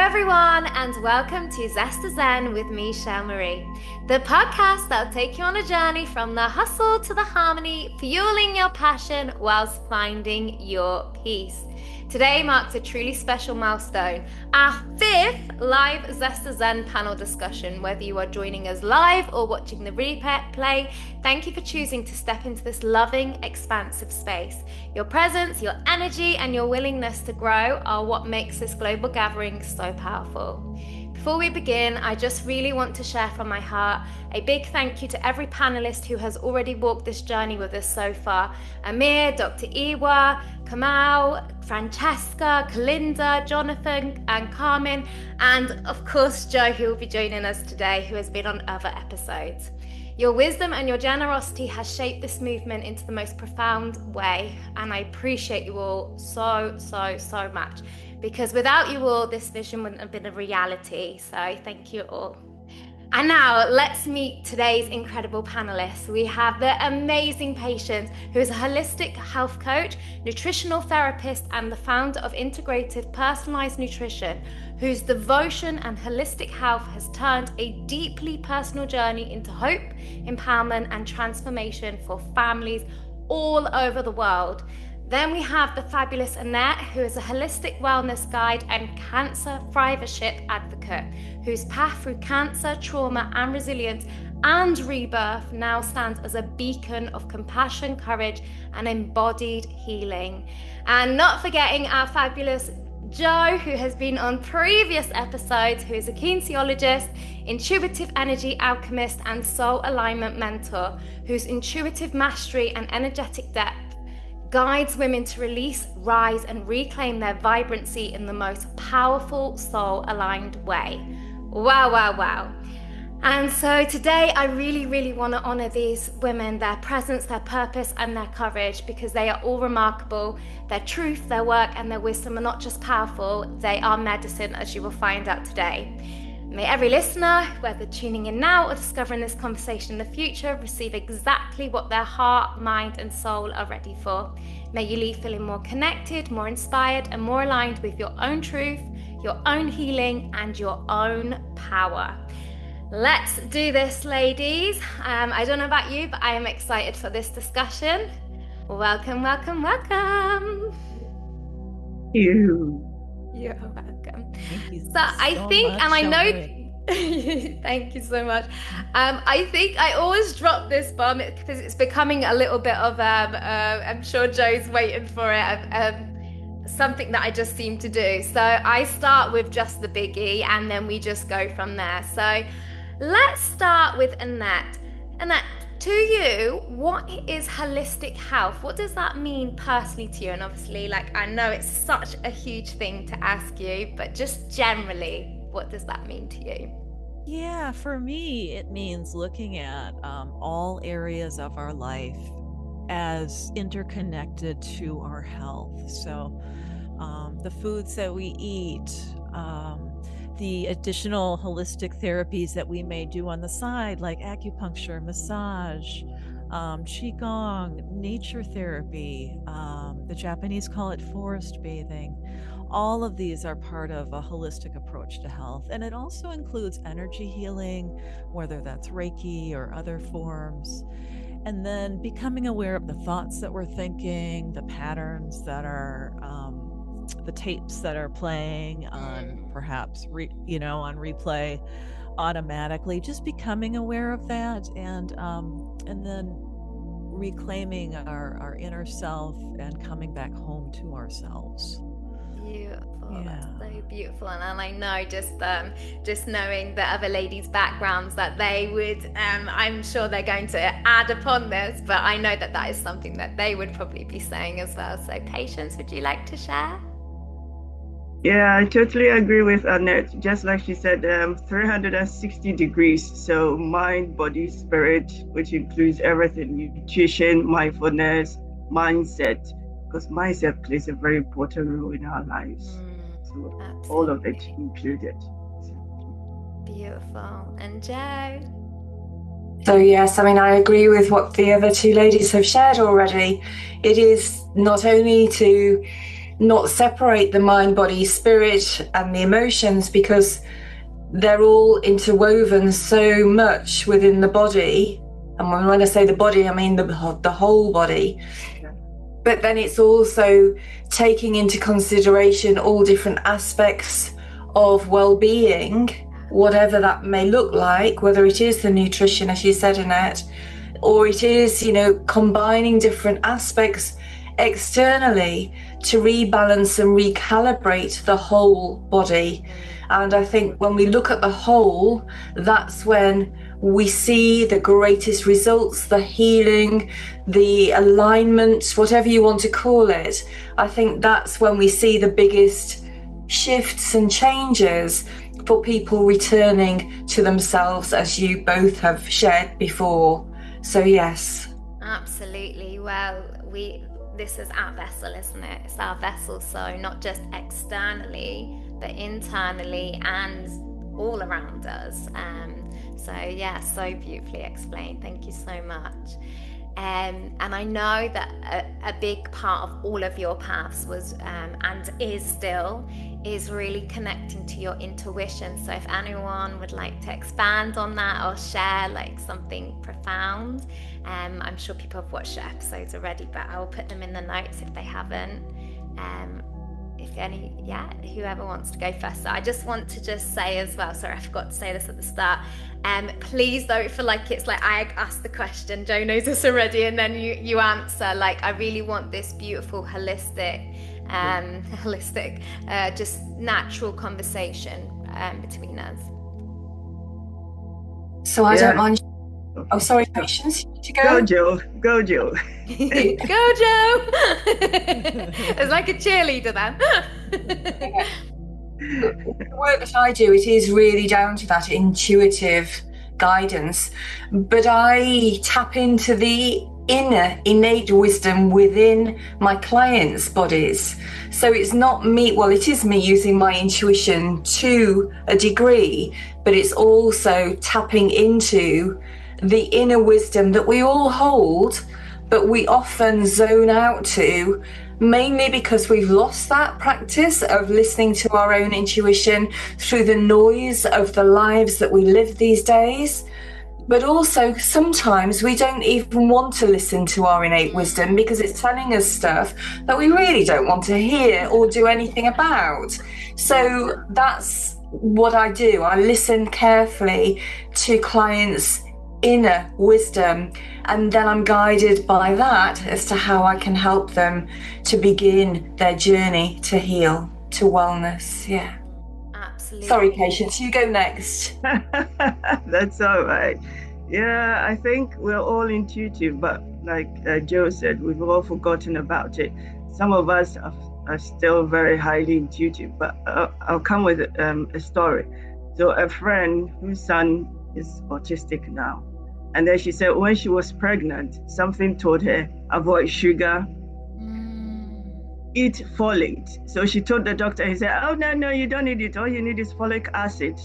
everyone, and welcome to Zest Zen with me, Shel, the podcast that'll take you on a journey from the hustle to the harmony, fueling your passion whilst finding your peace. Today marks a truly special milestone, our 5th live Zest Zen panel discussion. Whether you are joining us live or watching the replay, thank you for choosing to step into this loving, expansive space. Your presence, your energy, and your willingness to grow are what makes this global gathering so powerful. Before we begin, I just really want to share from my heart a big thank you to every panelist who has already walked this journey with us so far. Amir, Dr. Iwa, Kamal, Francesca, Kalinda, Jonathan, and Carmen, and of course Joe, who will be joining us today, who has been on other episodes. Your wisdom and your generosity has shaped this movement into the most profound way, and I appreciate you all so much, because without you all, this vision wouldn't have been a reality. So thank you all. And now let's meet today's incredible panelists. We have the amazing Patience, who is a holistic health coach, nutritional therapist, and the founder of Integrative Personalized Nutrition, whose devotion and holistic health has turned a deeply personal journey into hope, empowerment, and transformation for families all over the world. Then we have the fabulous Annette, who is a holistic wellness guide and cancer thrivership advocate, whose path through cancer, trauma, and resilience and rebirth now stands as a beacon of compassion, courage, and embodied healing. And not forgetting our fabulous Joe, who has been on previous episodes, who is a kinesiologist, intuitive energy alchemist, and soul alignment mentor, whose intuitive mastery and energetic depth guides women to release, rise, and reclaim their vibrancy in the most powerful soul-aligned way. Wow. And so today I really want to honor these women, their presence, their purpose, and their courage, because they are all remarkable. Their truth, their work, and their wisdom are not just powerful, they are medicine, as you will find out today. May every listener, whether tuning in now or discovering this conversation in the future, receive exactly what their heart, mind, and soul are ready for. May you leave feeling more connected, more inspired, and more aligned with your own truth, your own healing, and your own power. Let's do this, ladies. I don't know about you, but I am excited for this discussion. Welcome. Thank you. You're welcome. Thank you so I think, much, and I know, Shel. thank you so much. I think I always drop this bomb because it's becoming a little bit of, I'm sure Joe's waiting for it, something that I just seem to do. So I start with just the biggie and then we just go from there. So let's start with Annette. Annette, to you, what is holistic health? What does that mean personally to you? And obviously, I know it's such a huge thing to ask you, but just generally, what does that mean to you? Yeah, for me, it means looking at all areas of our life as interconnected to our health. So the foods that we eat, the additional holistic therapies that we may do on the side, like acupuncture, massage, qigong, nature therapy, the Japanese call it forest bathing. All of these are part of a holistic approach to health. And it also includes energy healing, whether that's Reiki or other forms. And then becoming aware of the thoughts that we're thinking, the patterns that are the tapes that are playing on perhaps on replay automatically, just becoming aware of that, and then reclaiming our inner self and coming back home to ourselves. Beautiful. Yeah. That's so beautiful. And I know just knowing the other ladies' backgrounds that they would, I'm sure they're going to add upon this, but I know that is something that they would probably be saying as well. So Patience, would you like to share? Yeah, I totally agree with Annette. Just like she said, 360 degrees. So mind, body, spirit, which includes everything: nutrition, mindfulness, mindset, because mindset plays a very important role in our lives. So absolutely. All of it included. Beautiful. And Joe? So yes, I agree with what the other two ladies have shared already. It is not only to not separate the mind, body, spirit, and the emotions, because they're all interwoven so much within the body. And when I say the body, I mean the whole body. But then it's also taking into consideration all different aspects of well-being, whatever that may look like, whether it is the nutrition, as you said, Annette, or it is, combining different aspects externally to rebalance and recalibrate the whole body. And I think when we look at the whole, that's when we see the greatest results, the healing, the alignment, whatever you want to call it. I think that's when we see the biggest shifts and changes for people returning to themselves, as you both have shared before. So yes. Absolutely. Well, this is our vessel, isn't it? It's our vessel. So not just externally, but internally and all around us. So yeah, so beautifully explained. Thank you so much. And I know that a big part of all of your paths was and is really connecting to your intuition. So if anyone would like to expand on that or share like something profound, I'm sure people have watched the episodes already, but I will put them in the notes if they haven't. Whoever wants to go first. So I just want to say as well, sorry, I forgot to say this at the start. Please don't feel like it's like I asked the question, Joe knows this already, and then you answer. Like, I really want this beautiful, holistic, just natural conversation between us. So I don't mind. Oh, sorry, Patience. To go. Go, Joe. Go, Joe. Go, Joe. It's like a cheerleader then. The work that I do, it is really down to that intuitive guidance, but I tap into the inner innate wisdom within my clients' bodies. So it's not me, well, it is me using my intuition to a degree, but it's also tapping into the inner wisdom that we all hold, but we often zone out to, mainly because we've lost that practice of listening to our own intuition through the noise of the lives that we live these days. But also sometimes we don't even want to listen to our innate wisdom because it's telling us stuff that we really don't want to hear or do anything about. So that's what I do. I listen carefully to clients' inner wisdom, and then I'm guided by that as to how I can help them to begin their journey to heal, to wellness. Yeah. Absolutely. Sorry, Patience, you go next. That's all right. Yeah, I think we're all intuitive, but like Joe said, we've all forgotten about it. Some of us are still very highly intuitive, but I'll come with a story. So a friend whose son is autistic now. And then she said when she was pregnant, something told her, avoid sugar, eat folate. So she told the doctor, he said, oh, no, you don't need it. All you need is folic acid.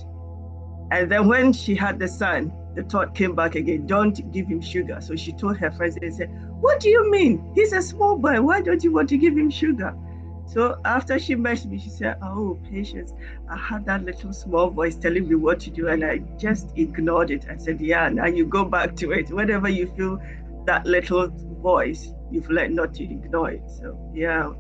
And then when she had the son, the thought came back again, don't give him sugar. So she told her friends and said, what do you mean? He's a small boy. Why don't you want to give him sugar? So after she met me, she said, oh, Patience, I had that little small voice telling me what to do, and I just ignored it. I said, yeah, now you go back to it. Whenever you feel that little voice, you've learned not to ignore it. So yeah,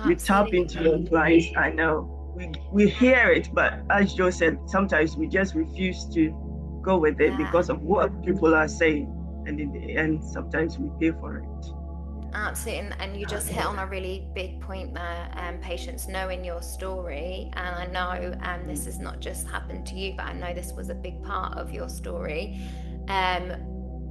you tap into your clients. I know we hear it, but as Joe said, sometimes we just refuse to go with it because of what people are saying. And in the end, sometimes we pay for it. Absolutely, and you just hit on a really big point there, Patience, knowing your story. And I know this has not just happened to you, but I know this was a big part of your story.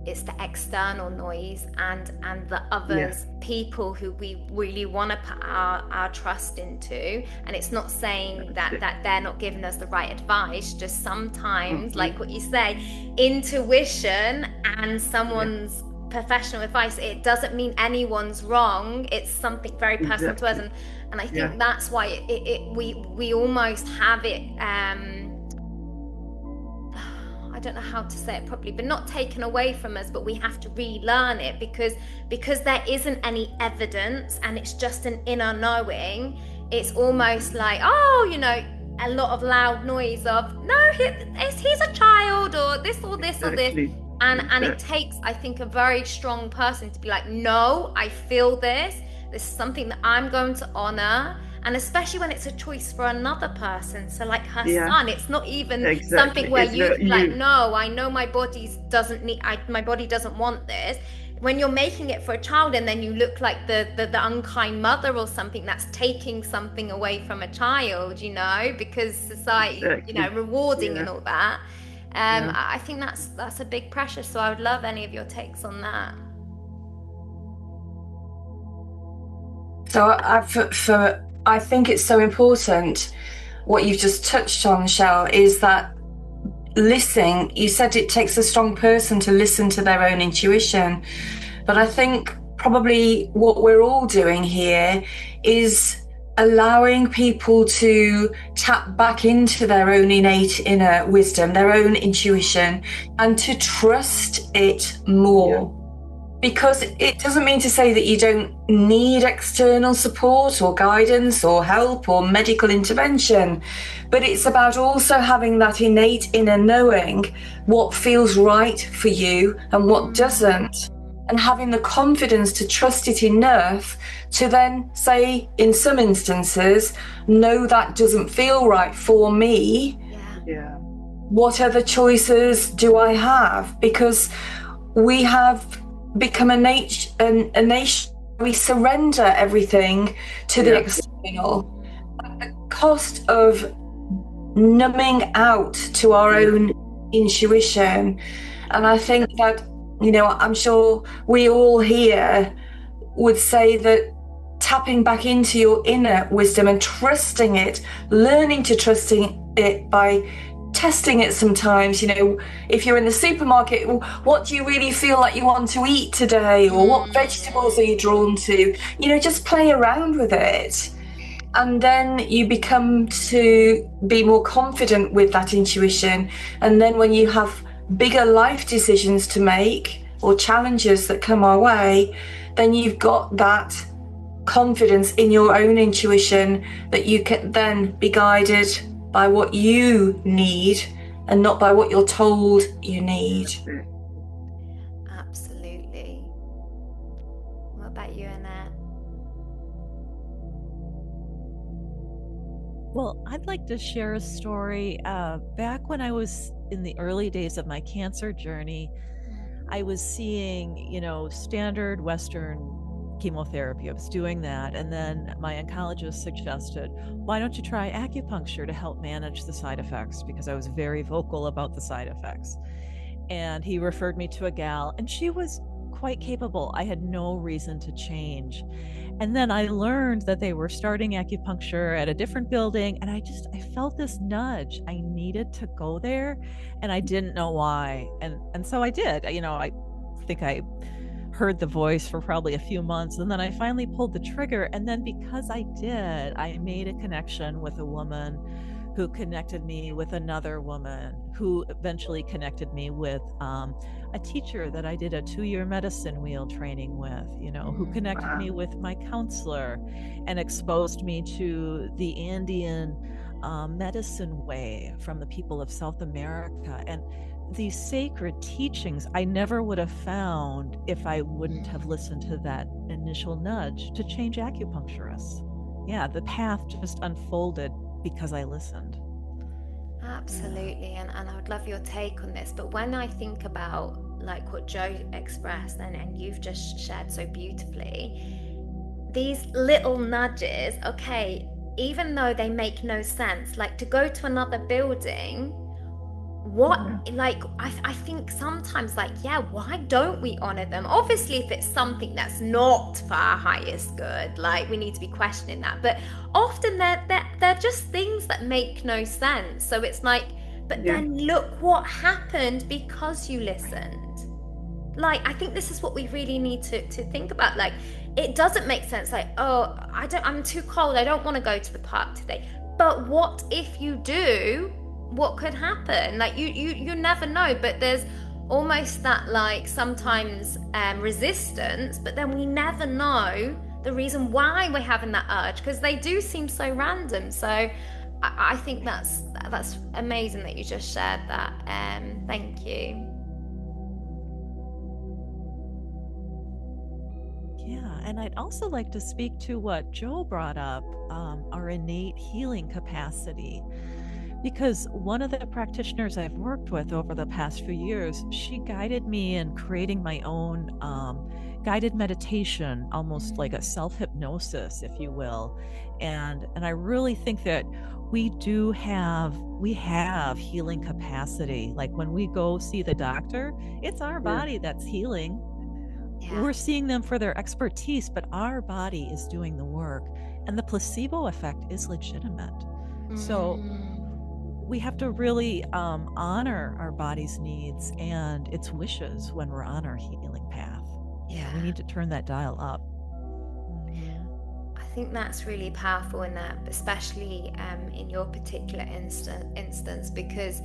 It's the external noise and the others, people who we really want to put our trust into. And it's not saying that they're not giving us the right advice, just sometimes, like what you say, intuition and someone's professional advice, it doesn't mean anyone's wrong. It's something very personal to us, and I think that's why we almost have it. I I don't know how to say it properly, but not taken away from us, but we have to relearn it because there isn't any evidence and it's just an inner knowing. It's almost like, oh, a lot of loud noise of, no, he's a child, or this or this or this. And it takes, I think, a very strong person to be like, no, I feel this. This is something that I'm going to honor. And especially when it's a choice for another person. So like her son, it's not even something where you like, no, I know my body doesn't want this. When you're making it for a child and then you look like the unkind mother or something that's taking something away from a child, because society, rewarding and all that. I think that's a big pressure. So I would love any of your takes on that. So I think it's so important what you've just touched on, Shel, is that listening. You said it takes a strong person to listen to their own intuition, but I think probably what we're all doing here is allowing people to tap back into their own innate inner wisdom, their own intuition, and to trust it more. Because it doesn't mean to say that you don't need external support or guidance or help or medical intervention, but it's about also having that innate inner knowing what feels right for you and what doesn't, and having the confidence to trust it enough to then say, in some instances, no, that doesn't feel right for me. Yeah. What other choices do I have? Because we have become a nation. We surrender everything to the external at the cost of numbing out to our own intuition. And I think that, I'm sure we all here would say that tapping back into your inner wisdom and trusting it, learning to trusting it by testing it sometimes, if you're in the supermarket, what do you really feel like you want to eat today, or what vegetables are you drawn to? Just play around with it, and then you become to be more confident with that intuition. And then when you have bigger life decisions to make or challenges that come our way, then you've got that confidence in your own intuition that you can then be guided by what you need and not by what you're told you need. Absolutely. What about you, Annette? Well, I'd like to share a story. Back when I was in the early days of my cancer journey, I was seeing, standard Western chemotherapy. I was doing that. And then my oncologist suggested, why don't you try acupuncture to help manage the side effects? Because I was very vocal about the side effects. And he referred me to a gal, and she was quite capable. I had no reason to change. And then I learned that they were starting acupuncture at a different building. And I felt this nudge. I needed to go there, and I didn't know why. And so I did. I think I heard the voice for probably a few months, and then I finally pulled the trigger. And then because I did, I made a connection with a woman who connected me with another woman who eventually connected me with a teacher that I did a 2-year medicine wheel training with, who connected me with my counselor and exposed me to the Andean medicine way from the people of South America. And these sacred teachings I never would have found if I wouldn't have listened to that initial nudge to change acupuncturists. Yeah, the path just unfolded because I listened. Absolutely. And I would love your take on this. But when I think about like what Joe expressed and you've just shared so beautifully, these little nudges, okay, even though they make no sense, like to go to another building, I think sometimes why don't we honor them? Obviously, if it's something that's not for our highest good, we need to be questioning that. But often they're just things that make no sense. So it's then look what happened because you listened. I think this is what we really need to think about. It doesn't make sense. I'm too cold. I don't want to go to the park today. But what if you do? what could happen. Like you never know, but there's almost that like sometimes resistance, but then we never know the reason why we're having that urge, because they do seem so random. So I think that's amazing that you just shared that. Thank you. Yeah, and I'd also like to speak to what Joe brought up, our innate healing capacity. Because one of the practitioners I've worked with over the past few years, she guided me in creating my own guided meditation, almost like a self-hypnosis, if you will. And I really think that we have healing capacity. Like when we go see the doctor, it's our body that's healing. Yeah. We're seeing them for their expertise, but our body is doing the work, and the placebo effect is legitimate. So we have to really honor our body's needs and its wishes when we're on our healing path. Yeah, we need to turn that dial up. I think that's really powerful in that, especially in your particular instance, because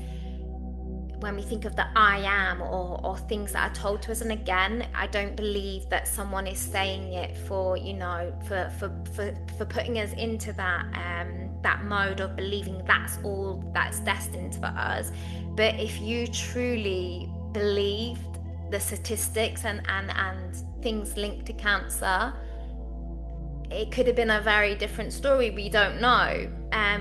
when we think of the I am or things that are told to us, and again, I don't believe that someone is saying it for, you know, for putting us into that mode of believing that's all that's destined for us. But if you truly believed the statistics and things linked to cancer, it could have been a very different story. We don't know.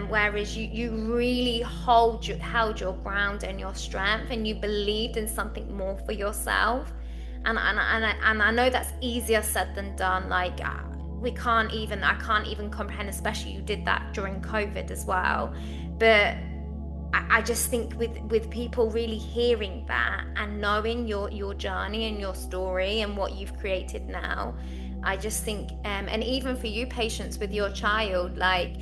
Whereas you really held your ground and your strength, and you believed in something more for yourself. And I know that's easier said than done. Like I can't even comprehend, especially you did that during COVID as well. But I just think with people really hearing that and knowing your journey and your story and what you've created now, I just think, and even for you patients with your child, like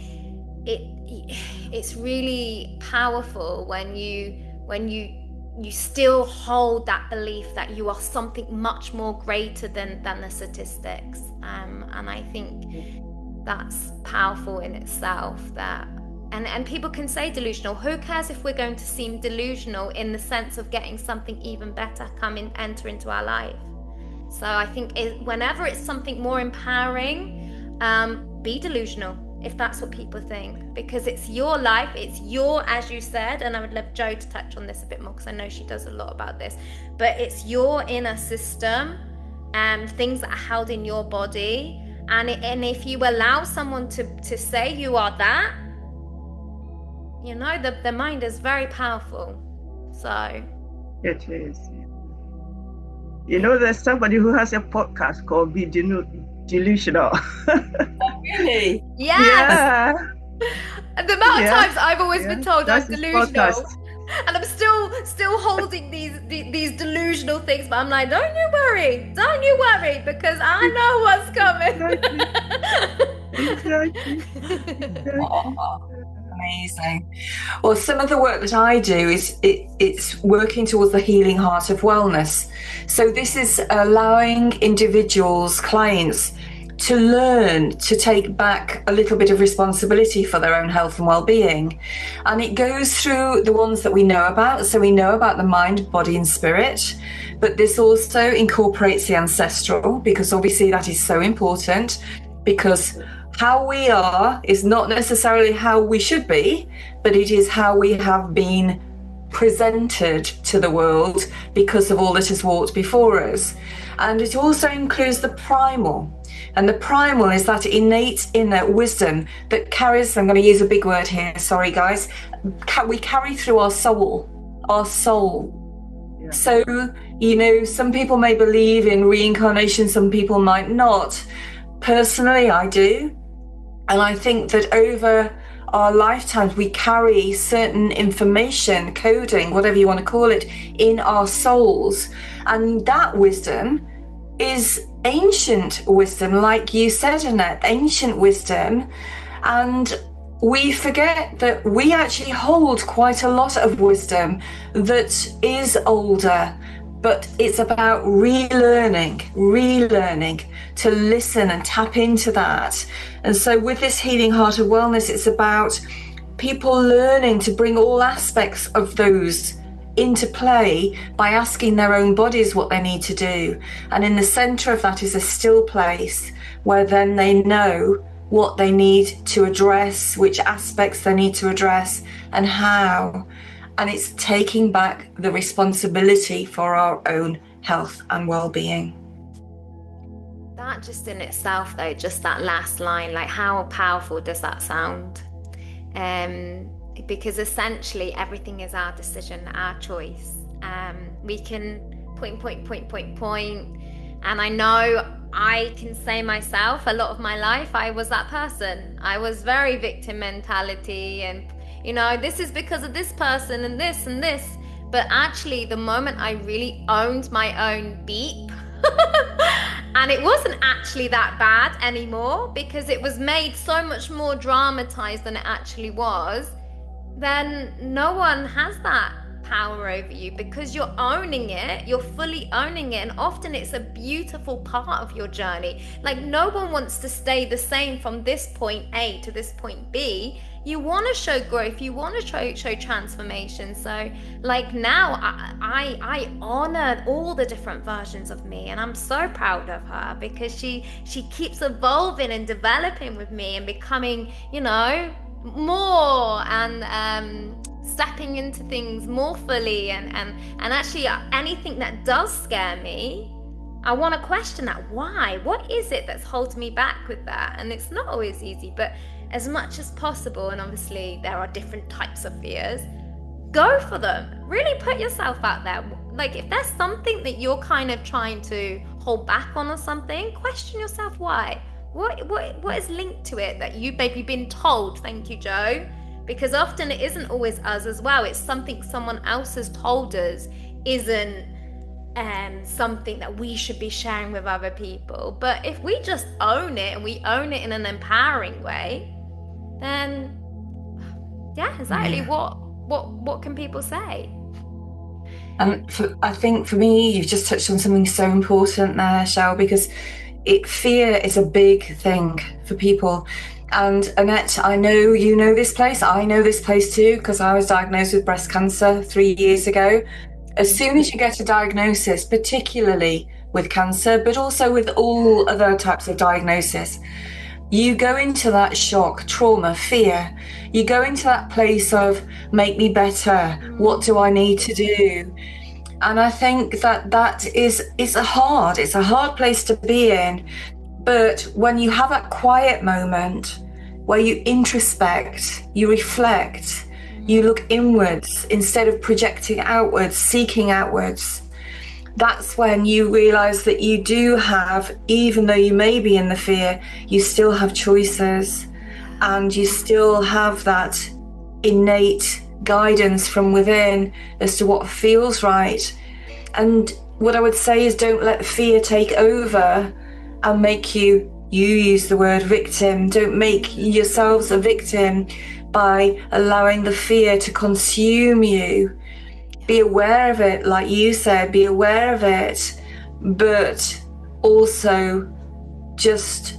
it's really powerful when you still hold that belief that you are something much more greater than the statistics. And I think that's powerful in itself. That and people can say delusional. Who cares if we're going to seem delusional in the sense of getting something even better enter into our life? So I think whenever it's something more empowering, be delusional if that's what people think, because it's your life, it's your, as you said, and I would love Jo to touch on this a bit more because I know she does a lot about this, but it's your inner system and things that are held in your body, and if you allow someone to say you are that, you know, the mind is very powerful. So it is. You know, there's somebody who has a podcast called Be Delusional. Oh, really? Yes. Yeah. And the amount of times I've always been told I'm delusional, podcast. And I'm still holding these delusional things, but I'm like, don't you worry, because I know what's coming. Exactly. Oh, amazing. Well, some of the work that I do is it's working towards the healing heart of wellness. So this is allowing individuals, clients, to learn to take back a little bit of responsibility for their own health and well-being. And it goes through the ones that we know about. So we know about the mind, body and spirit, but this also incorporates the ancestral, because obviously that is so important, because how we are is not necessarily how we should be, but it is how we have been presented to the world because of all that has walked before us. And it also includes the primal. And the primal is that innate inner wisdom that carries, I'm going to use a big word here, sorry guys, we carry through our soul. Yeah. So, you know, some people may believe in reincarnation, some people might not. Personally, I do. And I think that over our lifetimes, we carry certain information, coding, whatever you want to call it, in our souls. And that wisdom is ancient wisdom, like you said, Annette, ancient wisdom. And we forget that we actually hold quite a lot of wisdom that is older, but it's about relearning to listen and tap into that. And so with this healing heart of wellness, it's about people learning to bring all aspects of those into play by asking their own bodies what they need to do. And in the center of that is a still place where then they know what they need to address, which aspects they need to address, and how. And it's taking back the responsibility for our own health and well-being. That just in itself, though, just that last line, like how powerful does that sound? Because essentially everything is our decision, our choice. We can point, and I know I can say myself, a lot of my life I was that person. I was very victim mentality, and this is because of this person and this and this. But actually, the moment I really owned my own beep, and it wasn't actually that bad anymore because it was made so much more dramatized than it actually was, then no one has that power over you because you're owning it, you're fully owning it. And often it's a beautiful part of your journey. Like, no one wants to stay the same from this point A to this point B. You want to show growth, you want to show transformation. So like now I honor all the different versions of me, and I'm so proud of her because she keeps evolving and developing with me and becoming more and stepping into things more fully, and actually anything that does scare me, I want to question that. Why? What is it that's holding me back with that? And it's not always easy, but as much as possible, and obviously there are different types of fears, go for them. Really put yourself out there. Like, if there's something that you're kind of trying to hold back on or something, question yourself why. What is linked to it that you maybe been told? Thank you, Joe. Because often it isn't always us as well. It's something someone else has told us isn't something that we should be sharing with other people. But if we just own it, and we own it in an empowering way, then exactly what can people say? And I think for me, you've just touched on something so important there, Shel, because fear is a big thing for people. And Annette, I know you know this place. I know this place too, because I was diagnosed with breast cancer 3 years ago. As soon as you get a diagnosis, particularly with cancer, but also with all other types of diagnosis, you go into that shock, trauma, fear. You go into that place of, make me better. What do I need to do? And I think that it's a hard place to be in. But when you have that quiet moment where you introspect, you reflect, you look inwards instead of projecting outwards, seeking outwards, that's when you realize that you do have, even though you may be in the fear, you still have choices, and you still have that innate guidance from within as to what feels right. And what I would say is, don't let fear take over and make you use the word victim. Don't make yourselves a victim by allowing the fear to consume you. Be aware of it, like you said, be aware of it, but also just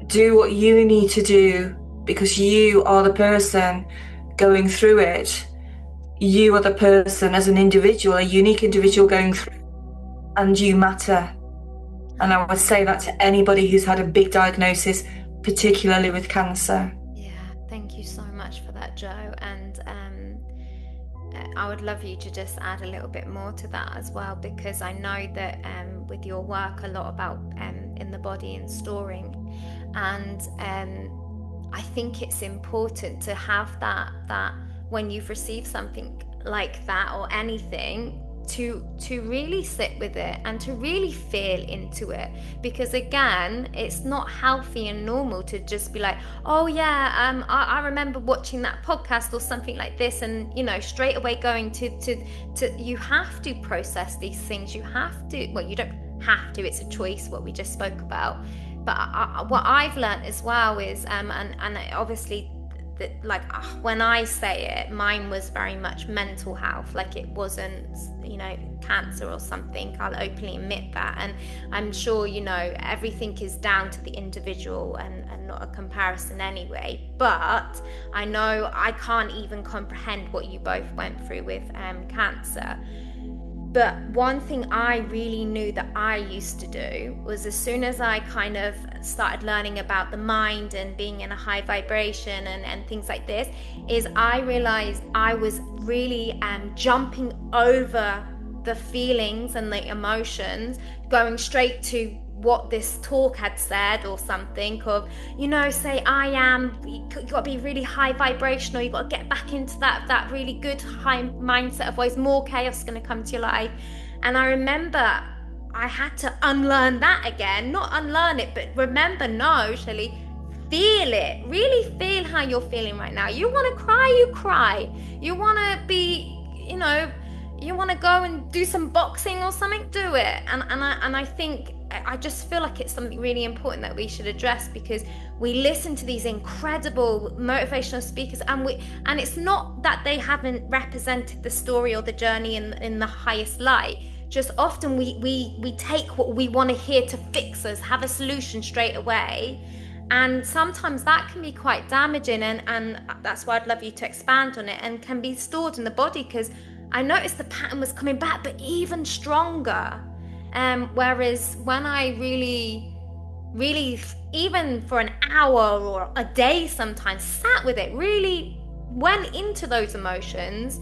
do what you need to do, because you are the person going through it. You are the person as an individual, a unique individual going through, and you matter. And I would say that to anybody who's had a big diagnosis, particularly with cancer. Yeah, thank you so much for that, Joe. And I would love you to just add a little bit more to that as well, because I know that with your work a lot about in the body and storing, and I think it's important to have that when you've received something like that or anything, to really sit with it and to really feel into it, because again, it's not healthy and normal to just be like, oh yeah, I remember watching that podcast or something like this, and straight away going to you have to process these things. You have to, well, you don't have to, it's a choice, what we just spoke about. But what I've learned as well is and obviously like when I say it, mine was very much mental health. Like it wasn't, cancer or something. I'll openly admit that. And I'm sure, everything is down to the individual and not a comparison anyway. But I know I can't even comprehend what you both went through with cancer. But one thing I really knew that I used to do was, as soon as I kind of started learning about the mind and being in a high vibration and things like this, is I realized I was really jumping over the feelings and the emotions, going straight to what this talk had said or something of, say I am, you got to be really high vibrational, you got to get back into that really good high mindset, otherwise more chaos is going to come to your life. And I remember I had to unlearn that again, not unlearn it, but remember, no, Shelley, feel it, really feel how you're feeling right now. You want to cry, you cry. You want to be, you want to go and do some boxing or something, do it. And I think, I just feel like it's something really important that we should address, because we listen to these incredible motivational speakers, and it's not that they haven't represented the story or the journey in the highest light. Just often we take what we want to hear to fix us, have a solution straight away. And sometimes that can be quite damaging, and that's why I'd love you to expand on it, and can be stored in the body, because I noticed the pattern was coming back, but even stronger. Whereas when I really, even for an hour or a day sometimes, sat with it, really went into those emotions,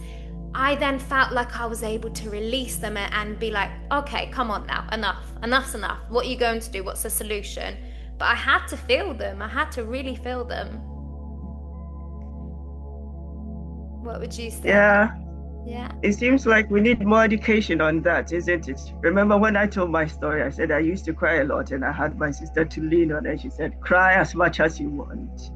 I then felt like I was able to release them and be like, okay, come on now, enough's enough. What are you going to do? What's the solution? But I had to feel them. I had to really feel them. What would you say? Yeah. It seems like we need more education on that, isn't it? Remember when I told my story, I said I used to cry a lot, and I had my sister to lean on, and she said, cry as much as you want.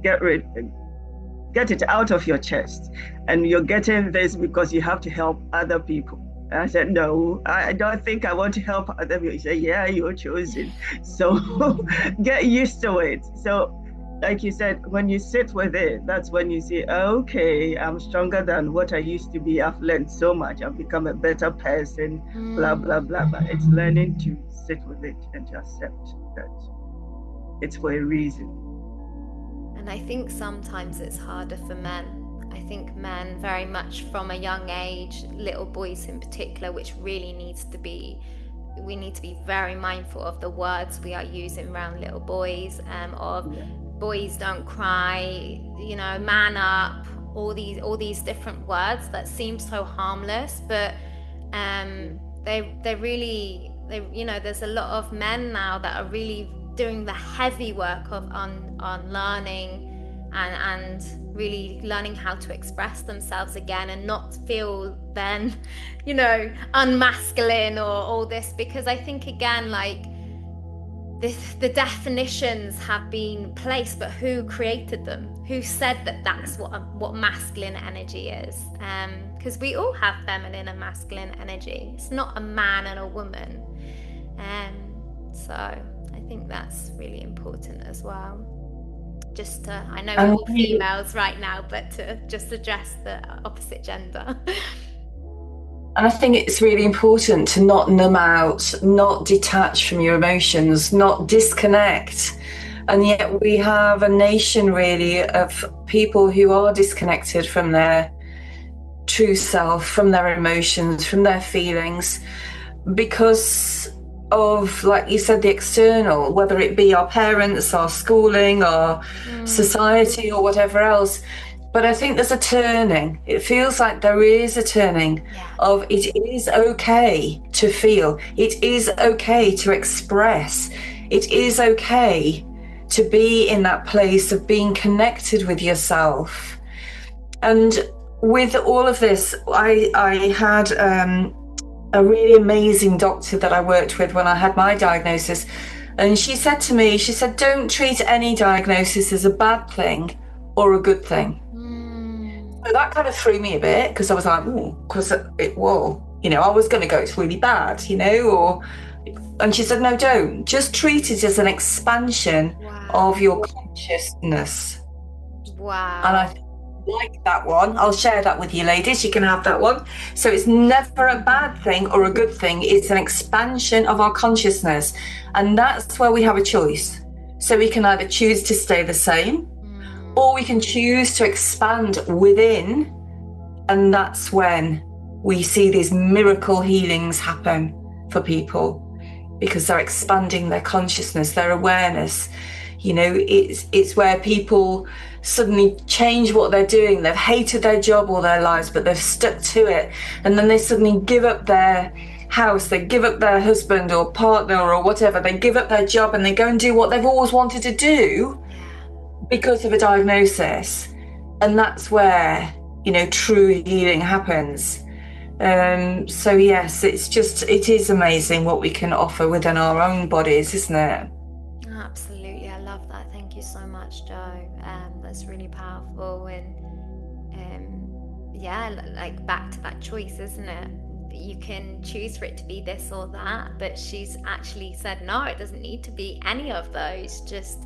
Get it out of your chest. And you're getting this because you have to help other people. And I said, no, I don't think I want to help other people. She said, yeah, you're chosen. So get used to it. So like you said, when you sit with it, that's when you say, okay, I'm stronger than what I used to be. I've learned so much. I've become a better person, blah, blah, blah. But it's learning to sit with it and to accept that it's for a reason. And I think sometimes it's harder for men. I think men very much from a young age, little boys in particular, which really we need to be very mindful of the words we are using around little boys, boys don't cry, man up, all these different words that seem so harmless, but they really, there's a lot of men now that are really doing the heavy work of unlearning and really learning how to express themselves again and not feel then, unmasculine or all this, because I think again, like, the definitions have been placed, but who created them? Who said that that's what masculine energy is? Because we all have feminine and masculine energy. It's not a man and a woman. So I think that's really important as well. Just to, I know we're all females right now, but to just address the opposite gender. And I think it's really important to not numb out, not detach from your emotions, not disconnect. And yet we have a nation really of people who are disconnected from their true self, from their emotions, from their feelings, because of, like you said, the external, whether it be our parents, our schooling, our society or whatever else. But I think there's a turning. It feels like there is a turning of it is okay to feel. It is okay to express. It is okay to be in that place of being connected with yourself. And with all of this, I had a really amazing doctor that I worked with when I had my diagnosis. And she said to me, don't treat any diagnosis as a bad thing or a good thing. So that kind of threw me a bit, because I was like, because I was going to go, it's really bad, and she said, no, don't. Just treat it as an expansion of your consciousness. Wow. And I like that one. I'll share that with you, ladies. You can have that one. So it's never a bad thing or a good thing. It's an expansion of our consciousness. And that's where we have a choice. So we can either choose to stay the same, or we can choose to expand within. And that's when we see these miracle healings happen for people, because they're expanding their consciousness, their awareness. You know, it's where people suddenly change what they're doing. They've hated their job all their lives, but they've stuck to it. And then they suddenly give up their house, they give up their husband or partner or whatever. They give up their job and they go and do what they've always wanted to do because of a diagnosis. And that's where, you know, true healing happens. So yes, it is amazing what we can offer within our own bodies, isn't it? Absolutely, I love that. Thank you so much, Jo. That's really powerful, and yeah, like back to that choice, isn't it? You can choose for it to be this or that, but she's actually said no, it doesn't need to be any of those. Just,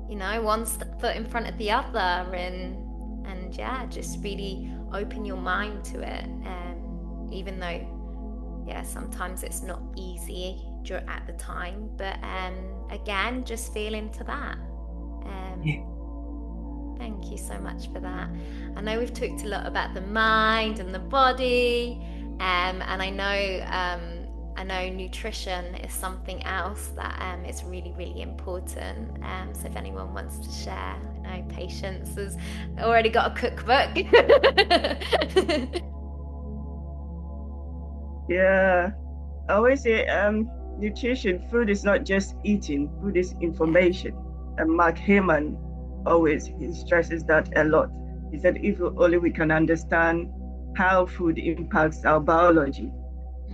you know, one foot in front of the other, and yeah, just really open your mind to it. Even though, yeah, sometimes it's not easy at the time, but again, just feel into that. Thank you so much for that. I know we've talked a lot about the mind and the body, and I know nutrition is something else that is really, really important. So if anyone wants to share, I know Patience has already got a cookbook. Yeah, I always say nutrition, food is not just eating, food is information. And Mark Heyman he stresses that a lot. He said, if only we can understand how food impacts our biology.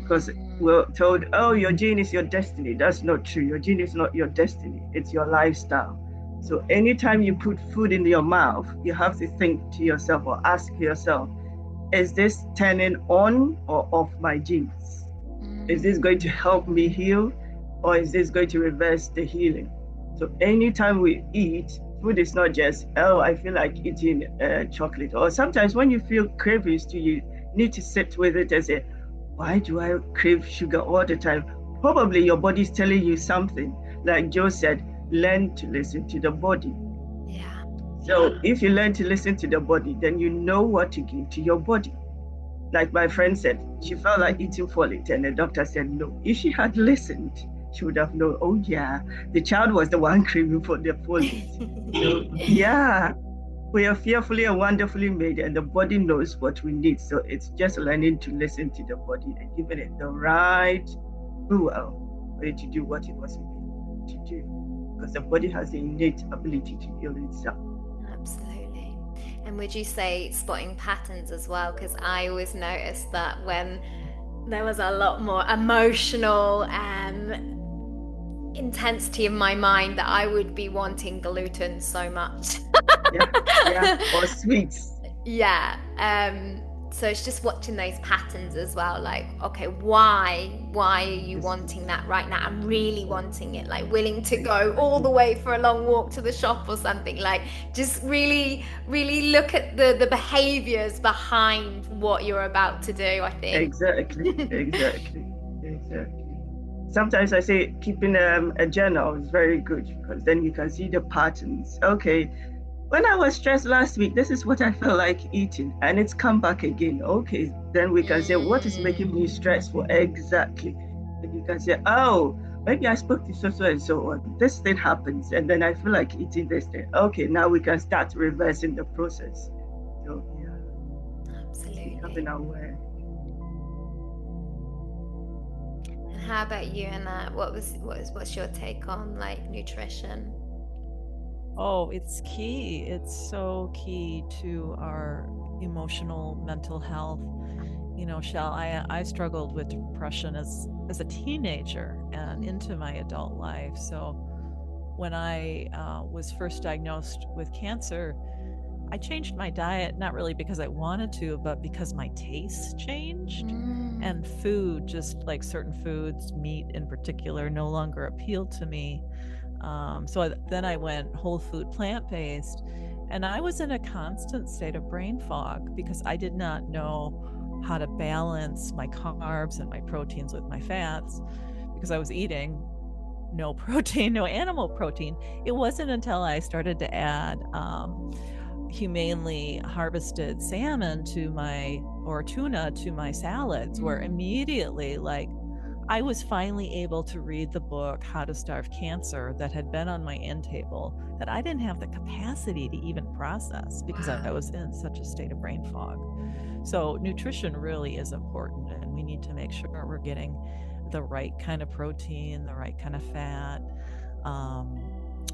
Because we're told, oh, your gene is your destiny. That's not true. Your gene is not your destiny. It's your lifestyle. So anytime you put food in your mouth, you have to think to yourself or ask yourself, is this turning on or off my genes? Is this going to help me heal, or is this going to reverse the healing? So anytime we eat, food is not just, oh, I feel like eating chocolate. Or sometimes when you feel cravings you need to sit with it and say, why do I crave sugar all the time? Probably your body's telling you something. Like Jo said, learn to listen to the body. Yeah. So if you learn to listen to the body, then you know what to give to your body. Like my friend said, she felt like eating folate, and the doctor said no. If she had listened, she would have known, oh yeah, the child was the one craving for the folate. So yeah, we are fearfully and wonderfully made, and the body knows what we need. So it's just learning to listen to the body and giving it the right fuel for it to do what it was made to do. Because the body has the innate ability to heal itself. Absolutely. And would you say spotting patterns as well? Because I always noticed that when there was a lot more emotional intensity in my mind, that I would be wanting gluten so much. yeah, or sweets. Yeah. So it's just watching those patterns as well. Like, okay, why are you wanting that right now? I'm really wanting it, like willing to go all the way for a long walk to the shop or something. Like, just really, really look at the behaviors behind what you're about to do, I think. Exactly. Sometimes I say keeping a journal is very good, because then you can see the patterns. Okay, when I was stressed last week, this is what I felt like eating, and it's come back again. Okay, then we can say, what is making me stressful? Exactly. And you can say, oh, maybe I spoke to so and so on. This thing happens, and then I feel like eating this thing. Okay, now we can start reversing the process. So yeah, absolutely. Becoming aware. And how about you, Anna? What's your take on like nutrition? Oh, it's key. It's so key to our emotional, mental health. You know, Shel, I struggled with depression as a teenager and into my adult life. So when I was first diagnosed with cancer, I changed my diet, not really because I wanted to, but because my tastes changed. And food, just like certain foods, meat in particular, no longer appealed to me. So then I went whole food, plant-based, And I was in a constant state of brain fog because I did not know how to balance my carbs and my proteins with my fats because I was eating no protein, no animal protein. It wasn't until I started to add humanely harvested salmon or tuna to my salads, where immediately, like, I was finally able to read the book How to Starve Cancer that had been on my end table that I didn't have the capacity to even process because I was in such a state of brain fog. So nutrition really is important, and we need to make sure we're getting the right kind of protein, the right kind of fat,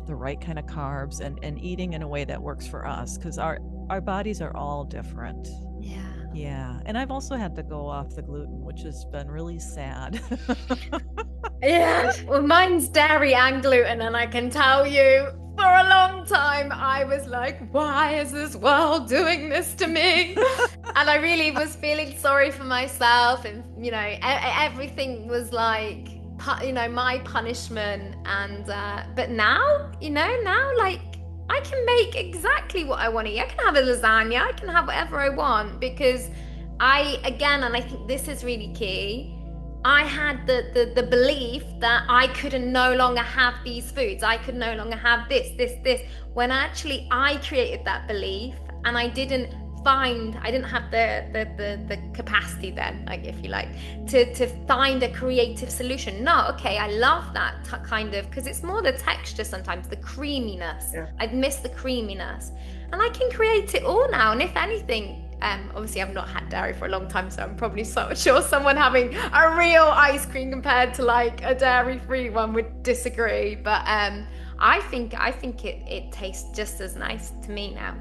the right kind of carbs, and eating in a way that works for us, because our bodies are all different. Yeah. And I've also had to go off the gluten, which has been really sad. Yeah. Well, mine's dairy and gluten, and I can tell you, for a long time, I was like, why is this world doing this to me? And I really was feeling sorry for myself, and, you know, everything was like, you know, my punishment. And, but now, you know, like, I can make exactly what I want to eat. I can have a lasagna, I can have whatever I want, because and I think this is really key, I had the belief that I could no longer have these foods. I could no longer have this, when actually I created that belief, and I didn't have the capacity then, like, if you like, to find a creative solution. No, okay, I love that kind of, because it's more the texture sometimes, the creaminess. Yeah. I'd miss the creaminess, and I can create it all now. And if anything, obviously I've not had dairy for a long time, so I'm probably so sure someone having a real ice cream compared to like a dairy-free one would disagree. But I think it tastes just as nice to me now.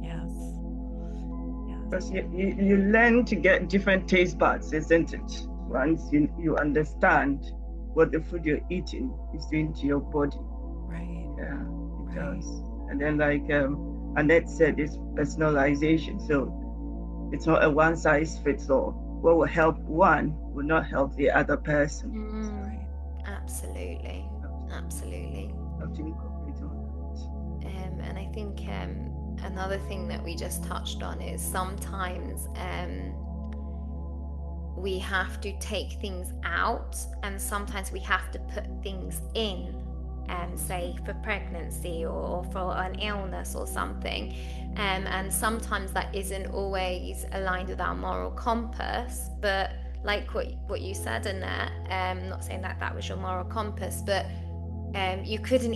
Yes. Because you learn to get different taste buds, isn't it? Once you understand what the food you're eating is doing to your body. Right. Yeah, it does. And then, like Annette said, it's personalization. So it's not a one size fits all. What will help one will not help the other person. Right. Absolutely. Have to incorporate all that. And I think another thing that we just touched on is sometimes we have to take things out, and sometimes we have to put things in, say for pregnancy or for an illness or something, and sometimes that isn't always aligned with our moral compass. But like what you said, Annette, not saying that was your moral compass, but you didn't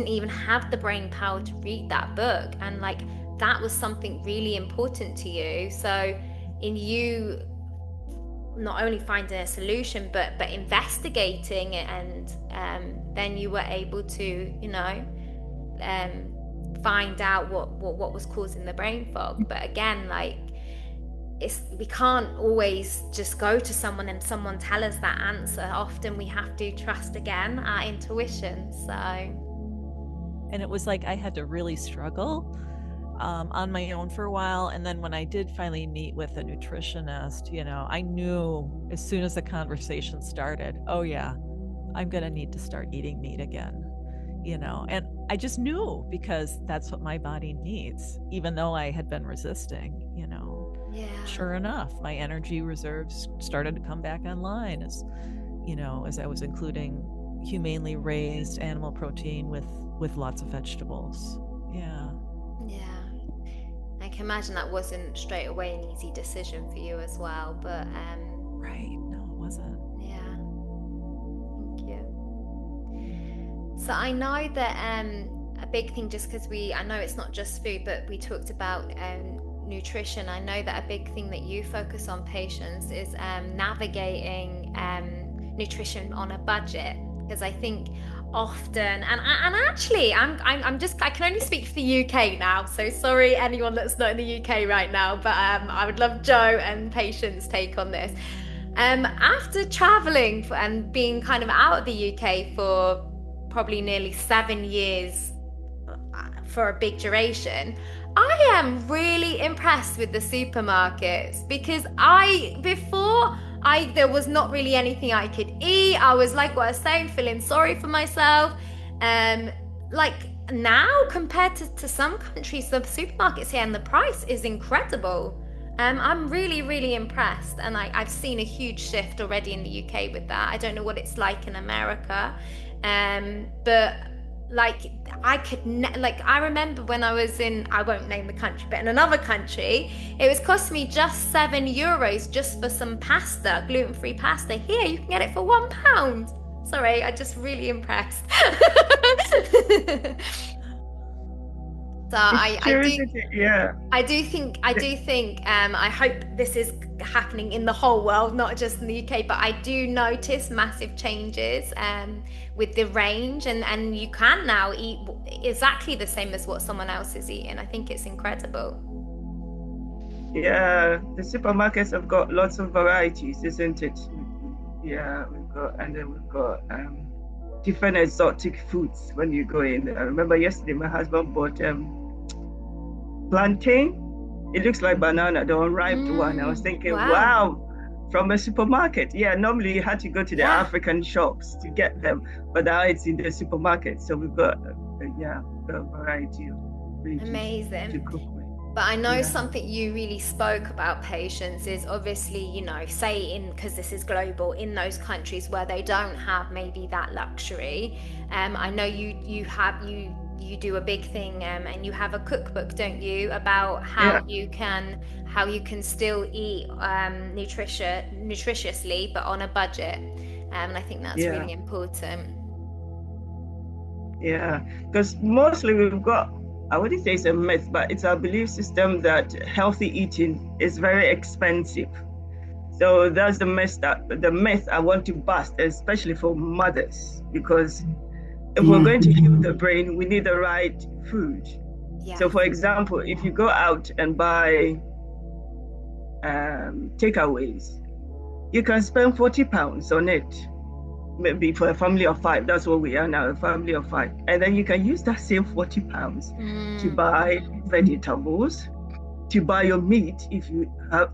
even have the brain power to read that book, and like that was something really important to you. So in you not only finding a solution but investigating it, and then you were able to, you know, find out what was causing the brain fog. But again, like, we can't always just go to someone and someone tell us that answer. Often we have to trust again our intuition. So, and it was like I had to really struggle on my own for a while, and then when I did finally meet with a nutritionist, you know, I knew as soon as the conversation started, oh yeah, I'm gonna need to start eating meat again, you know. And I just knew, because that's what my body needs, even though I had been resisting, you know. yeah. Sure enough, my energy reserves started to come back online, as you know, as I was including humanely raised animal protein with lots of vegetables. Yeah. I can imagine that wasn't straight away an easy decision for you as well, but Right. No, it wasn't. yeah. Thank you. So I know that a big thing, just because I know it's not just food, but we talked about nutrition. I know that a big thing that you focus on, Patience, is navigating nutrition on a budget, because I think often, and actually I can only speak for the UK now, so sorry anyone that's not in the UK right now, but I would love Joe and Patience take on this. After traveling and being kind of out of the UK for probably nearly 7 years for a big duration, I am really impressed with the supermarkets, because before there was not really anything I could eat. I was, like what I was saying, feeling sorry for myself. like now compared to some countries, the supermarkets here and the price is incredible. I'm really, really impressed, and I've seen a huge shift already in the UK with that. I don't know what it's like in America, but like I remember when I was in, I won't name the country, but in another country, it was costing me just €7 just for some pasta, gluten-free pasta. Here, you can get it for £1. Sorry, I'm just really impressed. So I do think I hope this is happening in the whole world, not just in the UK, but I do notice massive changes with the range, and you can now eat exactly the same as what someone else is eating. I think it's incredible. Yeah, the supermarkets have got lots of varieties, isn't it? Yeah, we've got different exotic foods when you go in. I remember yesterday my husband bought plantain. It looks like banana, the unripe one. I was thinking, wow, from a supermarket. Yeah, normally you had to go to the African shops to get them, but now it's in the supermarket. So we've got a variety of amazing to cook with. But I know something you really spoke about, patience, is obviously, because this is global, in those countries where they don't have maybe that luxury. I know you do a big thing, and you have a cookbook, don't you, about how you can still eat nutritiously but on a budget, and I think that's really important. Yeah, because mostly we've got, I wouldn't say it's a myth, but it's our belief system that healthy eating is very expensive. So that's the myth I want to bust, especially for mothers, because if we're going to heal the brain, we need the right food. Yeah. So for example, if you go out and buy takeaways, you can spend £40 on it. Maybe for a family of 5, that's what we are now, a family of 5. And then you can use that same £40 to buy vegetables, to buy your meat if you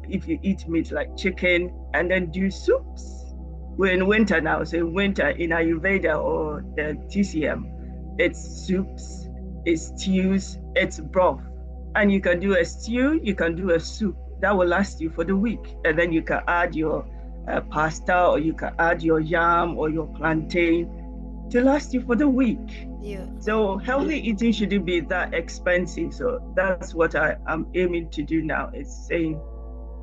eat meat like chicken, and then do soups. We're in winter now, so in winter in Ayurveda or the TCM, it's soups, it's stews, it's broth. And you can do a stew, you can do a soup that will last you for the week, and then you can add your pasta, or you can add your yam or your plantain to last you for the week. Yeah. So healthy eating shouldn't be that expensive. So that's what I'm aiming to do now. It's saying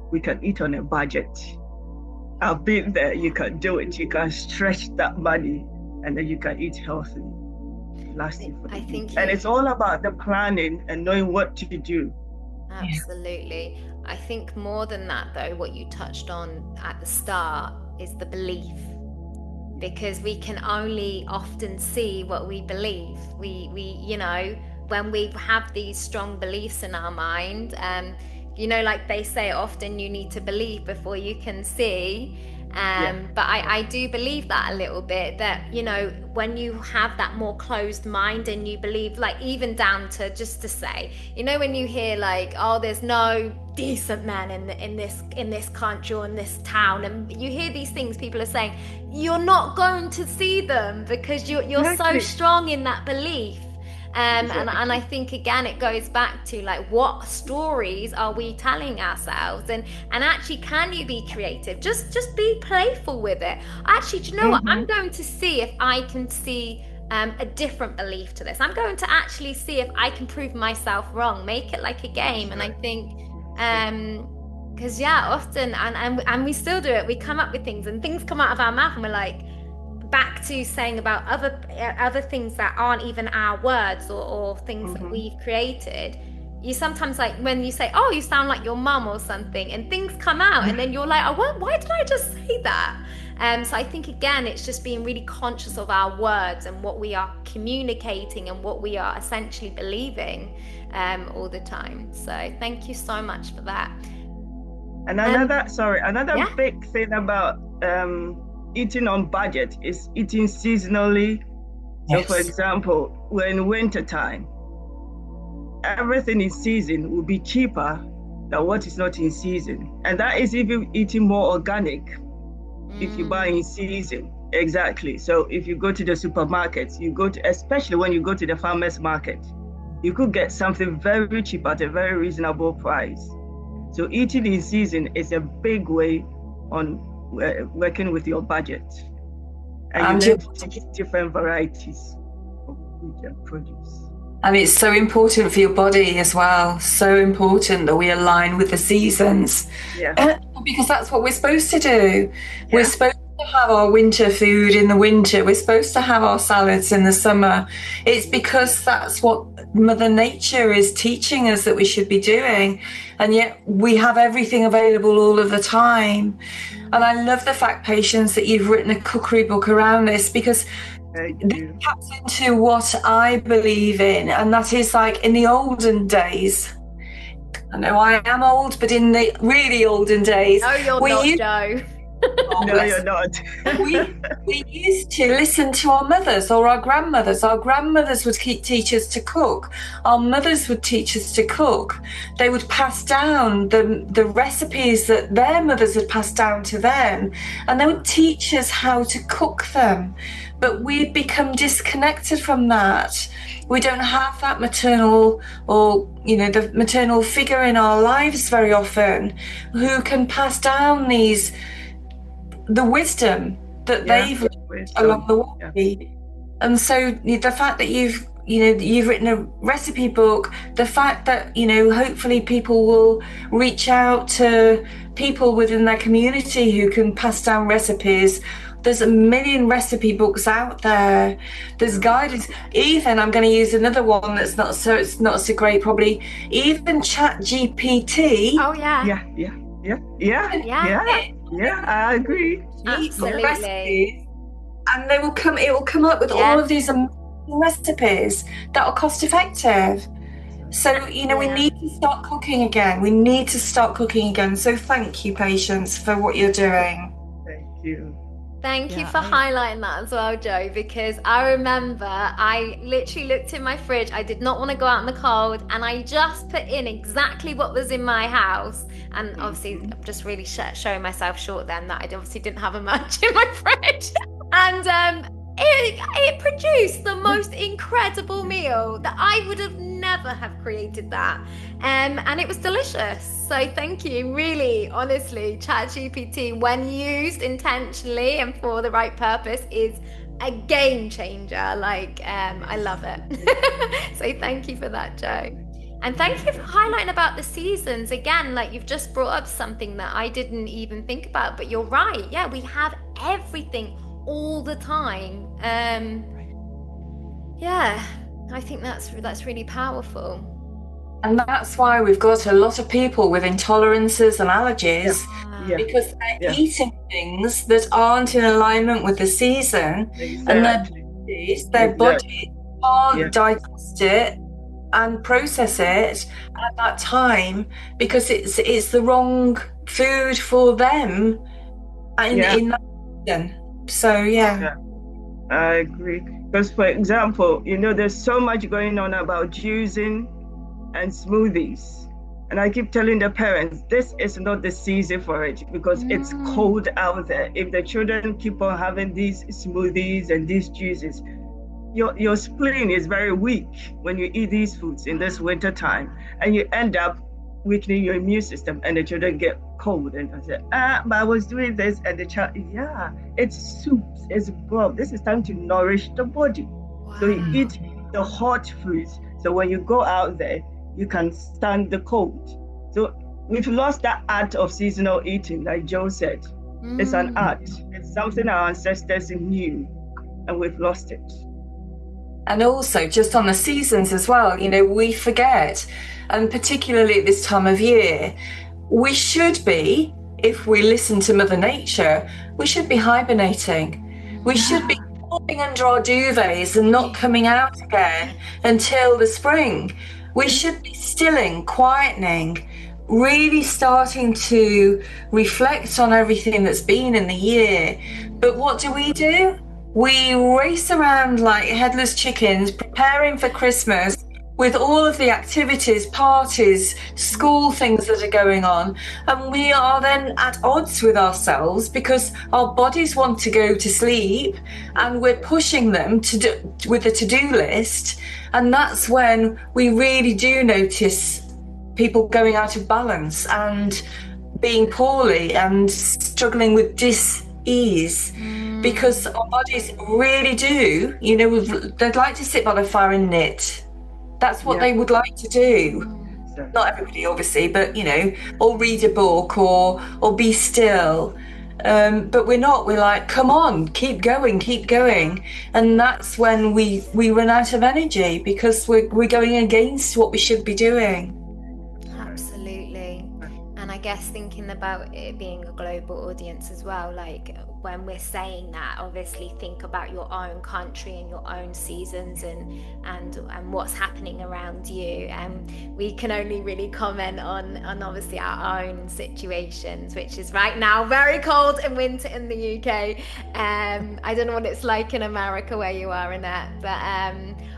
we can eat on a budget. I've been there. You can do it. You can stretch that money, and then you can eat healthy, last you for the week. And it's all about the planning and knowing what to do. Absolutely. I think more than that, though, what you touched on at the start is the belief, because we can only often see what we believe. We when we have these strong beliefs in our mind, like they say, often you need to believe before you can see. But I do believe that a little bit, that when you have that more closed mind and you believe, like, even down to just to say, when you hear like, oh, there's no decent men in this country or in this town, and you hear these things people are saying, you're not going to see them because you're so strong in that belief. And I think, again, it goes back to, like, what stories are we telling ourselves? And actually, can you be creative? Just be playful with it. Actually, do you know what? I'm going to see if I can see a different belief to this. I'm going to actually see if I can prove myself wrong. Make it like a game. And I think, because often, and we still do it. We come up with things, and things come out of our mouth, and we're like, back to saying about other things that aren't even our words or things that we've created. You sometimes, like, when you say, oh, you sound like your mum or something, and things come out, and then you're like, oh, why did I just say that? So I think, again, it's just being really conscious of our words and what we are communicating and what we are essentially believing all the time. So thank you so much for that. And another big thing about eating on budget is eating seasonally. So for example, we're in winter time, everything in season will be cheaper than what is not in season. And that is even eating more organic if you buy in season. Exactly. So if you go to the supermarkets, especially when you go to the farmers market, you could get something very cheap at a very reasonable price. So eating in season is a big way on working with your budget. And you learn to taste different varieties of food and produce. And it's so important for your body as well. So important that we align with the seasons. Yeah. Because that's what we're supposed to do. Yeah. We're supposed to have our winter food in the winter. We're supposed to have our salads in the summer. It's because that's what Mother Nature is teaching us that we should be doing. And yet we have everything available all of the time. And I love the fact, Patience, that you've written a cookery book around this, because this taps into what I believe in, and that is like in the olden days. I know I am old, but in the really olden days. No, you're not, Joe. No, you're not. we used to listen to our mothers or our grandmothers. Our grandmothers would teach us to cook. Our mothers would teach us to cook. They would pass down the recipes that their mothers had passed down to them, and they would teach us how to cook them. But we've become disconnected from that. We don't have that maternal or, the maternal figure in our lives very often who can pass down the wisdom that they've learned along the way. Yeah. And so the fact that you've written a recipe book, the fact that, hopefully people will reach out to people within their community who can pass down recipes. There's a million recipe books out there. There's guidance. Even I'm going to use another one that's not so great probably. Even ChatGPT. Oh yeah. Yeah, I agree. Absolutely. And it will come up with all of these amazing recipes that are cost effective. So, we need to start cooking again. So thank you, Patience, for what you're doing. Thank you. Thank you for highlighting that as well, Joe, because I remember I literally looked in my fridge. I did not want to go out in the cold, and I just put in exactly what was in my house. And obviously, I'm just really showing myself short then that I obviously didn't have much in my fridge. And it produced the most incredible meal that I would have never have created that. And it was delicious. So thank you. Really, honestly, ChatGPT, when used intentionally and for the right purpose, is a game changer. I love it. So thank you for that, Joe. And thank you for highlighting about the seasons. Again, you've just brought up something that I didn't even think about, but you're right. Yeah, we have everything all the time. I think that's really powerful. And that's why we've got a lot of people with intolerances and allergies, because they're eating things that aren't in alignment with the season, and their bodies can't digest it and process it at that time because it's the wrong food for them in that season. So I agree. Because for example, there's so much going on about juicing and smoothies. And I keep telling the parents, this is not the season for it because it's cold out there. If the children keep on having these smoothies and these juices, your spleen is very weak when you eat these foods in this winter time, and you end up weakening your immune system, and the children get cold. And I said, but I was doing this, and the child, it's soups, it's broth. This is time to nourish the body. Wow. So you eat the hot foods. So when you go out there, you can stand the cold. So we've lost that art of seasonal eating, like Joe said. It's an art. It's something our ancestors knew, and we've lost it. And also, just on the seasons as well, we forget, and particularly at this time of year, we should be, if we listen to Mother Nature, we should be hibernating. We should be falling under our duvets and not coming out again until the spring. We should be stilling, quietening, really starting to reflect on everything that's been in the year. But what do? We race around like headless chickens, preparing for Christmas, with all of the activities, parties, school things that are going on, and we are then at odds with ourselves because our bodies want to go to sleep and we're pushing them to do with a to-do list, and that's when we really do notice people going out of balance and being poorly and struggling with dis-ease. Because our bodies really do, they'd like to sit by the fire and knit. That's what they would like to do. Not everybody, obviously, but or read a book or be still. But we're not. We're like, come on, keep going, and that's when we run out of energy because we're going against what we should be doing. Absolutely. And I guess thinking about it being a global audience as well, like when we're saying that, obviously think about your own country and your own seasons and what's happening around you. And we can only really comment on obviously our own situations, which is right now very cold in winter in the UK. I don't know what it's like in America where you are, Annette, but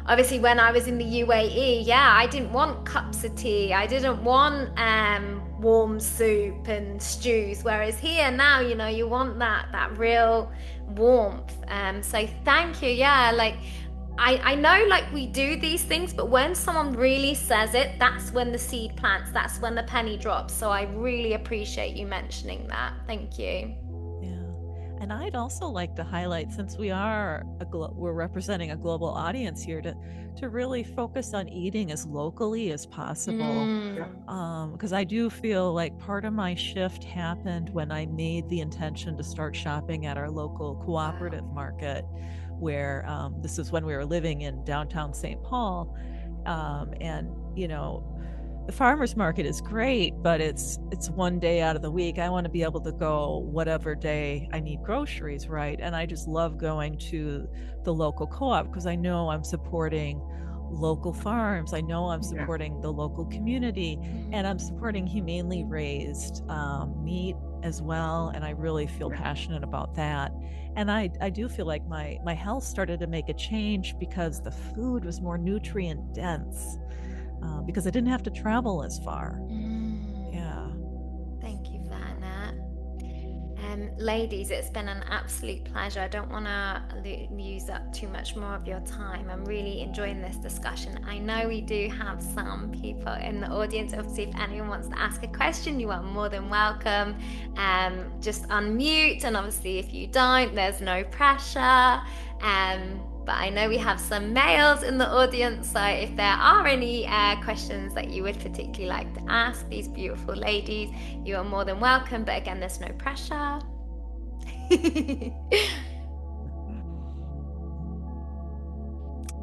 obviously when I was in the UAE, I didn't want cups of tea. I didn't want warm soup and stews, whereas here now, you want that real warmth. So thank you. I know like we do these things, but when someone really says it, that's when the seed plants, that's when the penny drops. So I really appreciate you mentioning that. Thank you. And I'd also like to highlight, since we're representing a global audience here, to really focus on eating as locally as possible. Because I do feel like part of my shift happened when I made the intention to start shopping at our local cooperative market, where this is when we were living in downtown St. Paul. And the farmer's market is great, but it's one day out of the week. I want to be able to go whatever day I need groceries, right? And I just love going to the local co-op because I know I'm supporting local farms. I know I'm supporting the local community, and I'm supporting humanely raised meat as well. And I really feel passionate about that. And I do feel like my health started to make a change because the food was more nutrient dense. Because I didn't have to travel as far. Thank you for that, Nat. Ladies, it's been an absolute pleasure. I don't want to use up too much more of your time. I'm really enjoying this discussion. I know we do have some people in the audience. Obviously, if anyone wants to ask a question, you are more than welcome. Just unmute, and obviously if you don't, there's no pressure. But I know we have some males in the audience, so if there are any questions that you would particularly like to ask these beautiful ladies, you are more than welcome. But again, there's no pressure.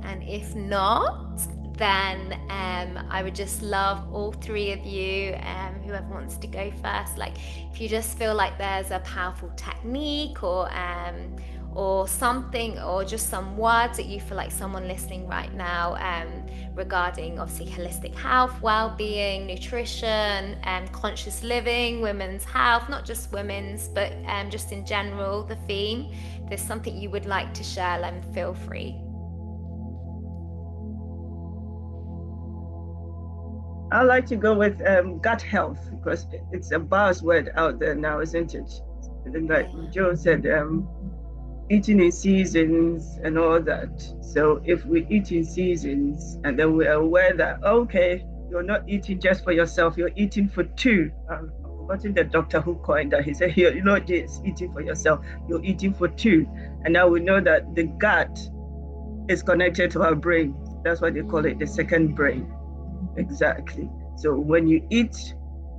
And if not, then I would just love all three of you, whoever wants to go first, like if you just feel like there's a powerful technique or something, or just some words that you feel like someone listening right now regarding obviously holistic health, well-being, nutrition, conscious living, women's health, not just women's, but just in general, the theme. If there's something you would like to share, then feel free. I like to go with gut health because it's a buzzword out there now, isn't it? And like Joe said, eating in seasons and all that. So if we eat in seasons and then we're aware that, okay, you're not eating just for yourself, you're eating for two. I've forgotten the doctor who coined that. He said, you're not just eating for yourself, you're eating for two. And now we know that the gut is connected to our brain. That's why they call it the second brain. Exactly. So when you eat,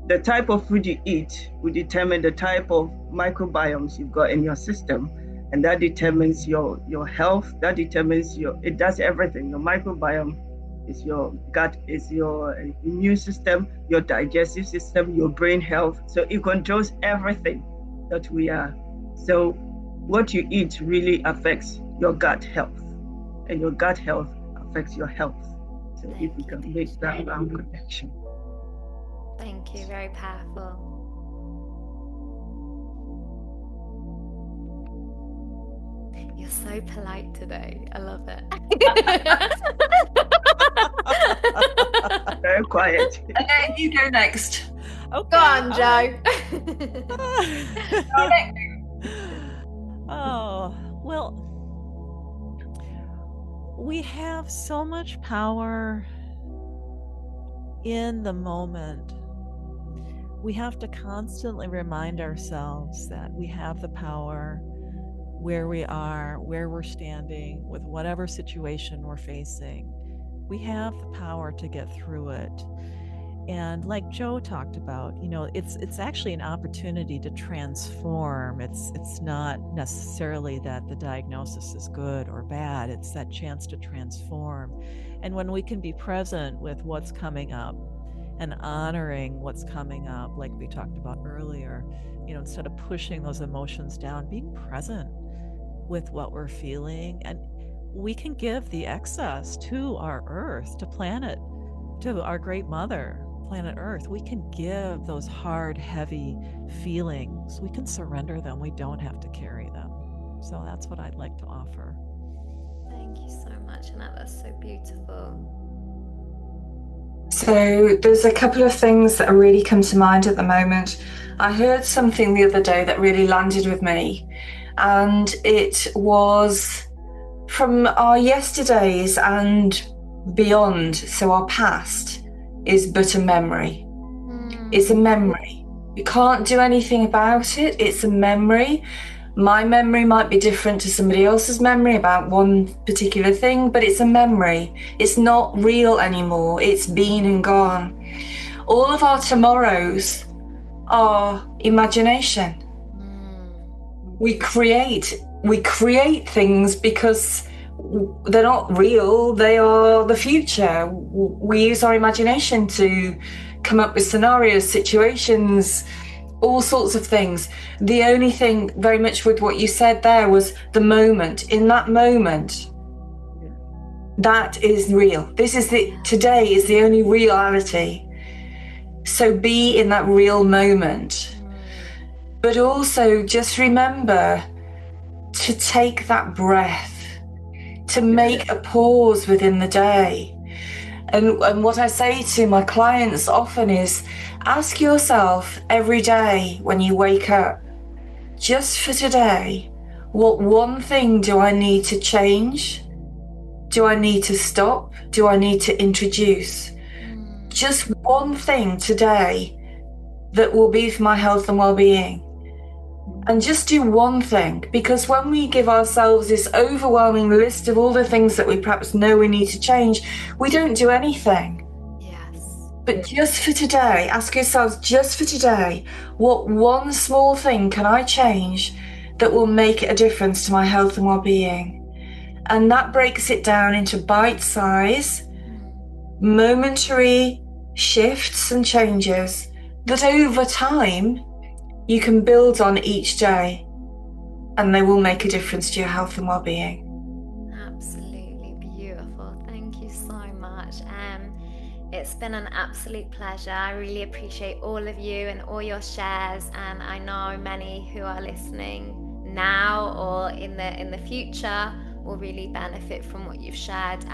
the type of food you eat will determine the type of microbiomes you've got in your system. And that determines your health, that determines it does everything. Your microbiome is your gut, is your immune system, your digestive system, your brain health. So it controls everything that we are. So what you eat really affects your gut health, and your gut health affects your health. So if we can make that connection. Thank you, very powerful. You're so polite today. I love it. Very quiet. Okay, you go next. Okay. Go on, Joe. Oh, well, we have so much power in the moment. We have to constantly remind ourselves that we have the power where we are, where we're standing, with whatever situation we're facing. We have the power to get through it. And like Joe talked about, it's actually an opportunity to transform. It's not necessarily that the diagnosis is good or bad. It's that chance to transform. And when we can be present with what's coming up and honoring what's coming up, like we talked about earlier, instead of pushing those emotions down, being present with what we're feeling. And we can give the excess to our earth, to planet, to our great mother, planet Earth. We can give those hard, heavy feelings. We can surrender them. We don't have to carry them. So that's what I'd like to offer. Thank you so much, Annette. That's so beautiful. So there's a couple of things that really come to mind at the moment. I heard something the other day that really landed with me, and it was from our yesterdays and beyond. So our past is but a memory. It's a memory. You can't do anything about it. It's a memory. My memory might be different to somebody else's memory about one particular thing, but it's a memory. It's not real anymore. It's been and gone. All of our tomorrows are imagination. We create things because they're not real. They are the future. We use our imagination to come up with scenarios, situations, all sorts of things. The only thing very much with what you said there was the moment. In that moment, that is real. Today is the only reality. So be in that real moment. But also just remember to take that breath, to make a pause within the day. And what I say to my clients often is, ask yourself every day when you wake up, just for today, what one thing do I need to change? Do I need to stop? Do I need to introduce? Just one thing today that will be for my health and well-being. And just do one thing, because when we give ourselves this overwhelming list of all the things that we perhaps know we need to change, we don't do anything. Yes. But just for today, ask yourselves, just for today, what one small thing can I change that will make a difference to my health and well-being? And that breaks it down into bite-size, momentary shifts and changes that over time you can build on each day, and they will make a difference to your health and well-being. Absolutely beautiful. Thank you so much. It's been an absolute pleasure. I really appreciate all of you and all your shares, and I know many who are listening now or in the future will really benefit from what you've shared.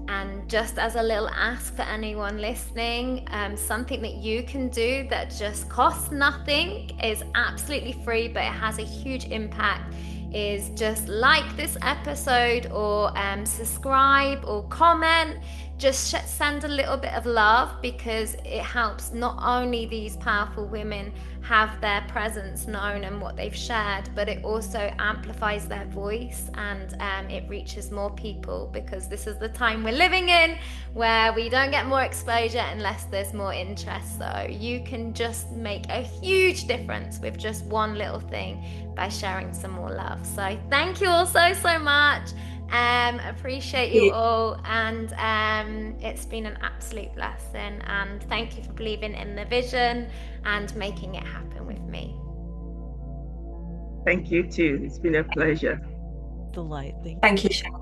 And just as a little ask for anyone listening, something that you can do that just costs nothing, is absolutely free, but it has a huge impact, is just like this episode or subscribe or comment. Just send a little bit of love, because it helps not only these powerful women have their presence known and what they've shared, but it also amplifies their voice, and it reaches more people, because this is the time we're living in where we don't get more exposure unless there's more interest. So you can just make a huge difference with just one little thing by sharing some more love. So thank you all so much. Appreciate you all, and it's been an absolute blessing, and thank you for believing in the vision and making it happen with me. Thank you too. It's been a pleasure. Delight. Thank you, Shel.